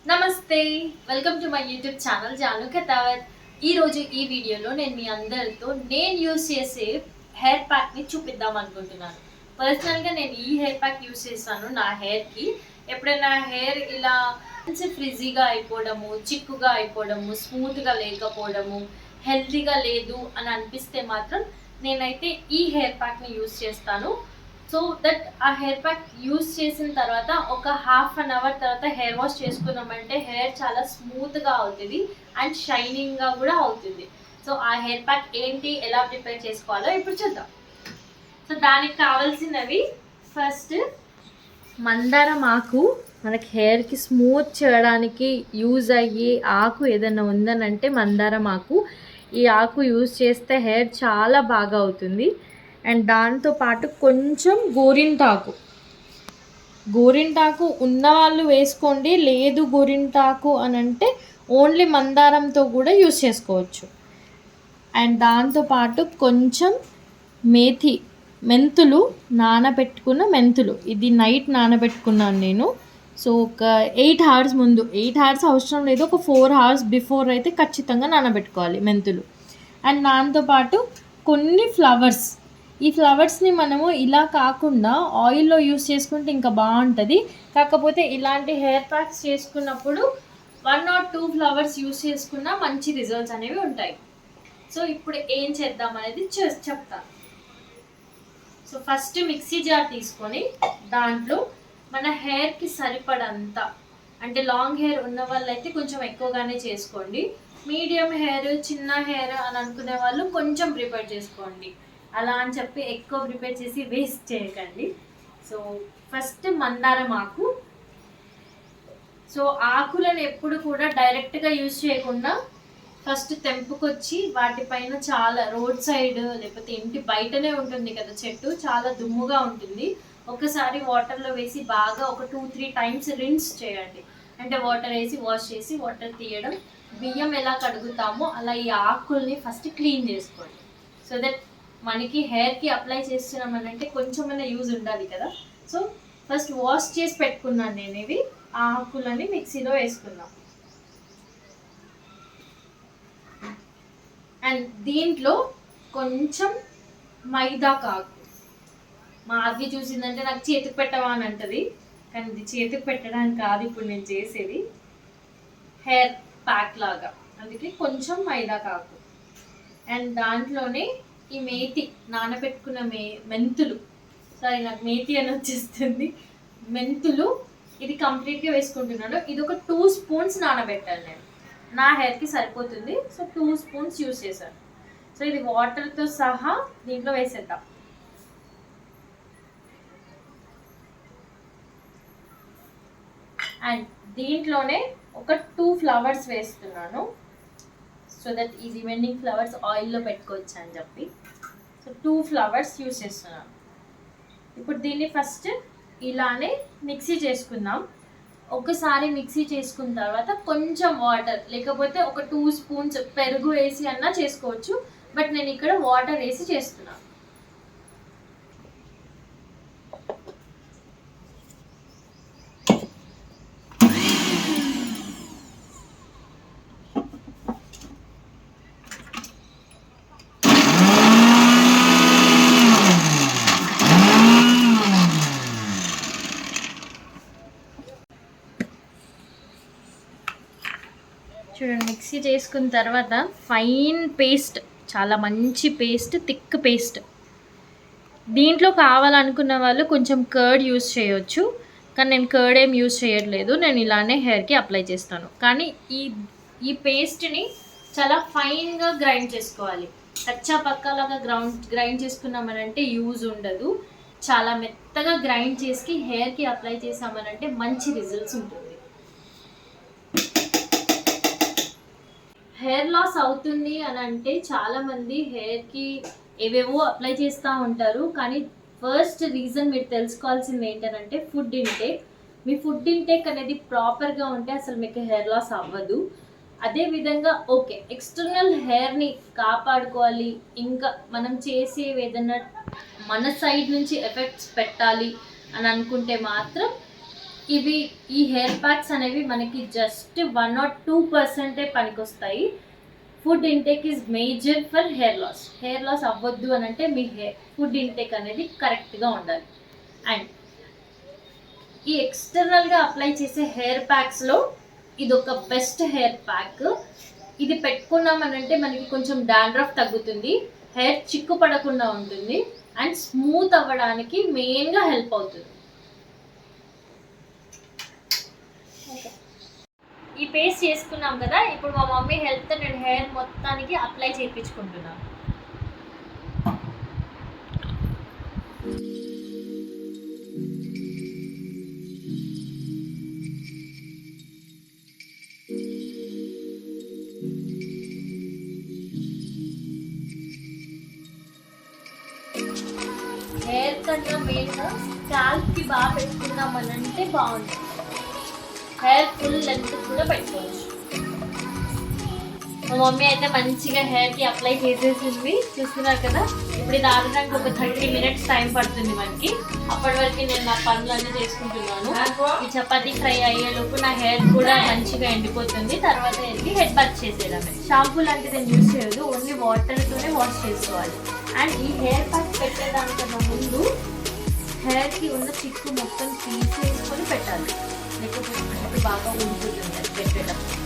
నమస్తే, welcome to my YouTube channel Janu Khatavath. ఈరోజు ఈ వీడియోలో నేను మీ అందరితో నేను యూస్ చేసే హెయిర్ ప్యాక్ని చూపిద్దాం అనుకుంటున్నాను. పర్సనల్గా నేను ఈ హెయిర్ ప్యాక్ యూస్ చేస్తాను నా హెయిర్కి. ఎప్పుడైనా హెయిర్ ఇలా ఫ్రిజీగా అయిపోవడము, చిక్కుగా అయిపోవడము, స్మూత్గా లేకపోవడము, హెల్తీగా లేదు అని అనిపిస్తే మాత్రం నేనైతే ఈ హెయిర్ ప్యాక్ని యూస్ చేస్తాను. సో దట్ ఆ హెయిర్ ప్యాక్ యూస్ చేసిన తర్వాత ఒక ½ తర్వాత హెయిర్ వాష్ చేసుకున్నామంటే హెయిర్ చాలా స్మూత్గా అవుతుంది అండ్ షైనింగ్గా కూడా అవుతుంది. సో ఆ హెయిర్ ప్యాక్ ఏంటి, ఎలా ప్రిపేర్ చేసుకోవాలో ఇప్పుడు చూద్దాం. సో దానికి కావాల్సినవి, ఫస్ట్ మందారం ఆకు. మనకి హెయిర్కి స్మూత్ చేయడానికి యూజ్ అయ్యే ఆకు ఏదైనా ఉందనంటే మందారం ఆకు. ఈ ఆకు యూజ్ చేస్తే హెయిర్ చాలా బాగా అవుతుంది. అండ్ దాంతోపాటు కొంచెం గోరింటాకు ఉన్నవాళ్ళు వేసుకోండి, లేదు గోరింటాకు అని అంటే ఓన్లీ మందారంతో కూడా యూస్ చేసుకోవచ్చు. అండ్ దాంతోపాటు కొంచెం మెంతులు, నానబెట్టుకున్న మెంతులు. ఇది నైట్ నానబెట్టుకున్నాను నేను. సో ఒక 8 hours ముందు, 8 hours అవసరం లేదు, ఒక 4 hours బిఫోర్ అయితే ఖచ్చితంగా నానబెట్టుకోవాలి మెంతులు. అండ్ దాంతోపాటు కొన్ని ఫ్లవర్స్. ఈ ఫ్లవర్స్ని మనము ఇలా కాకుండా ఆయిల్లో యూస్ చేసుకుంటే ఇంకా బాగుంటుంది. కాకపోతే ఇలాంటి హెయిర్ ప్యాక్స్ చేసుకున్నప్పుడు 1 or 2 ఫ్లవర్స్ యూస్ చేసుకున్నా మంచి రిజల్ట్స్ అనేవి ఉంటాయి. సో ఇప్పుడు ఏం చేద్దాం అనేది చెప్తాను. సో ఫస్ట్ మిక్సీ జార్ తీసుకొని దాంట్లో మన హెయిర్కి సరిపడంత, అంటే లాంగ్ హెయిర్ ఉన్న వాళ్ళైతే కొంచెం ఎక్కువగానే చేసుకోండి, మీడియం హెయిర్, చిన్న హెయిర్ అని అనుకునే వాళ్ళు కొంచెం ప్రిపేర్ చేసుకోండి. అలా అని చెప్పి ఎక్కువ ప్రిపేర్ చేసి వేస్ట్ చేయకండి. సో ఫస్ట్ మందారం ఆకు. సో ఆకులను ఎప్పుడు కూడా డైరెక్ట్గా యూజ్ చేయకుండా ఫస్ట్ తెంపుకొచ్చి వాటిపైన చాలా రోడ్ సైడ్ లేకపోతే ఇంటి బయటనే ఉంటుంది కదా చెట్టు, చాలా దుమ్ముగా ఉంటుంది. ఒకసారి వాటర్లో వేసి బాగా ఒక 2-3 times రిన్స్ చేయండి. అంటే వాటర్ వేసి వాష్ చేసి వాటర్ తీయడం. బియ్యం ఎలా కడుగుతామో అలా ఈ ఆకుల్ని ఫస్ట్ క్లీన్ చేసుకోండి. సో దట్ మనకి హెయిర్కి అప్లై చేస్తున్నామనంటే కొంచెమైనా యూజ్ ఉండాలి కదా. సో ఫస్ట్ వాష్ చేసి పెట్టుకున్నాను నేను ఇవి. ఆ ఆకులని మిక్సీలో వేసుకున్నాం. అండ్ దీంట్లో కొంచెం మైదా కాకు. మా అవి చూసిందంటే నాకు చేతికి పెట్టవా అని అంటది, కానీ ఇది చేతికి పెట్టడానికి కాదు ఇప్పుడు నేను చేసేది, హెయిర్ ప్యాక్ లాగా. అందుకే కొంచెం మైదా కాకు. అండ్ దాంట్లోనే ఈ మేతి, నానబెట్టుకున్న మెంతులు, సారీ నాకు మేతి అని వచ్చేస్తుంది, మెంతులు ఇది కంప్లీట్గా వేసుకుంటున్నాను. ఇది ఒక 2 spoons నానబెట్టాను నేను, నా హెయిర్కి సరిపోతుంది. సో 2 spoons యూస్ చేశాను. సో ఇది వాటర్తో సహా దీంట్లో వేసేద్దాం. అండ్ దీంట్లోనే ఒక 2 flowers వేస్తున్నాను. సో దట్ ఈ రిమైనింగ్ ఫ్లవర్స్ ఆయిల్లో పెట్టుకోవచ్చు అని చెప్పి. సో 2 flowers యూస్ చేస్తున్నాను. ఇప్పుడు దీన్ని ఫస్ట్ ఇలానే మిక్సీ చేసుకుందాం. ఒకసారి మిక్సీ చేసుకున్న తర్వాత కొంచెం వాటర్, లేకపోతే ఒక 2 spoons పెరుగు వేసి అన్నా చేసుకోవచ్చు, బట్ నేను ఇక్కడ వాటర్ వేసి చేస్తున్నాను. చూడండి, మిక్సీ చేసుకున్న తర్వాత ఫైన్ పేస్ట్, చాలా మంచి పేస్ట్, థిక్ పేస్ట్. దీంట్లో కావాలనుకున్న వాళ్ళు కొంచెం కర్డ్ యూస్ చేయొచ్చు, కానీ నేను కర్డ్ ఏం యూస్ చేయట్లేదు, నేను ఇలానే హెయిర్కి అప్లై చేస్తాను. కానీ ఈ పేస్ట్ని చాలా ఫైన్గా గ్రైండ్ చేసుకోవాలి. కచ్చా పక్కలాగా గ్రైండ్ చేసుకున్నామనంటే యూజ్ ఉండదు. చాలా మెత్తగా గ్రైండ్ చేసి హెయిర్కి అప్లై చేసామనంటే మంచి రిజల్ట్స్ ఉంటుంది. హెయిర్ లాస్ అవుతుంది అని అంటే చాలామంది హెయిర్కి ఏవేవో అప్లై చేస్తూ ఉంటారు. కానీ ఫస్ట్ రీజన్ మీరు తెలుసుకోవాల్సింది ఏంటంటే ఫుడ్ ఇంటేక్. మీ ఫుడ్ ఇంటేక్ అనేది ప్రాపర్గా ఉంటే అసలు మీకు హెయిర్ లాస్ అవ్వదు. అదేవిధంగా ఓకే, ఎక్స్టర్నల్ హెయిర్ని కాపాడుకోవాలి, ఇంకా మనం చేసేవి ఏదన్నా మన సైడ్ నుంచి ఎఫెక్ట్స్ పెట్టాలి అని అనుకుంటే మాత్రం ఈ హెయిర్ ప్యాక్స్ అనేవి మనకి జస్ట్ 1 or 2% పనికొస్తాయి. Food intake is major for hair loss అవ్వద్దు అని అంటే మీ ఫుడ్ ఇంటేక్ అనేది కరెక్ట్గా ఉండాలి. అండ్ ఈ ఎక్స్టర్నల్గా అప్లై చేసే హెయిర్ ప్యాక్స్లో ఇది ఒక బెస్ట్ హెయిర్ ప్యాక్. ఇది పెట్టుకున్నామనంటే మనకి కొంచెం డాండ్రఫ్ తగ్గుతుంది, హెయిర్ చిక్కు పడకుండా ఉంటుంది అండ్ స్మూత్ అవ్వడానికి మెయిన్గా హెల్ప్ అవుతుంది. ఈ పేస్ట్ చేసుకున్నాం కదా, ఇప్పుడు మా మమ్మీ హెల్ప్తో నేను హెయిర్ మొత్తానికి అప్లై చేయించుకుంటున్నాను. హెయిర్ కన్నా మెయిన్గా స్కాల్ప్కి బాగా పెట్టుకున్నామనంటే బాగుంటుంది. హెయిర్ ఫుల్ లెంత్ కూడా పెట్టుకోవచ్చు. మా మమ్మీ అయితే మంచిగా హెయిర్కి అప్లై చేసేసింది, చూస్తున్నారు కదా. ఇప్పుడు ఇది ఆడడానికి ఒక 30 minutes టైం పడుతుంది మనకి. అప్పటి వరకు నేను నా పనులన్నీ చేసుకుంటున్నాను. ఈ చపాతీ ఫ్రై అయ్యేలోపు నా హెయిర్ కూడా మంచిగా ఎండిపోతుంది. తర్వాత వెళ్ళి హెడ్ బాత్ చేసేదాన్ని. షాంపూ లాంటిది నేను యూజ్ చేయదు, ఓన్లీ వాటర్తోనే వాష్ చేసుకోవాలి. అండ్ ఈ హెయిర్ ప్యాక్ పెట్టేదానికన్నా ముందు హెయిర్కి ఉన్న చిక్కు మొత్తం తీసేసుకొని పెట్టాలి, లేకపోతే బాగా ఉంటుంది పెట్టేటప్పుడు.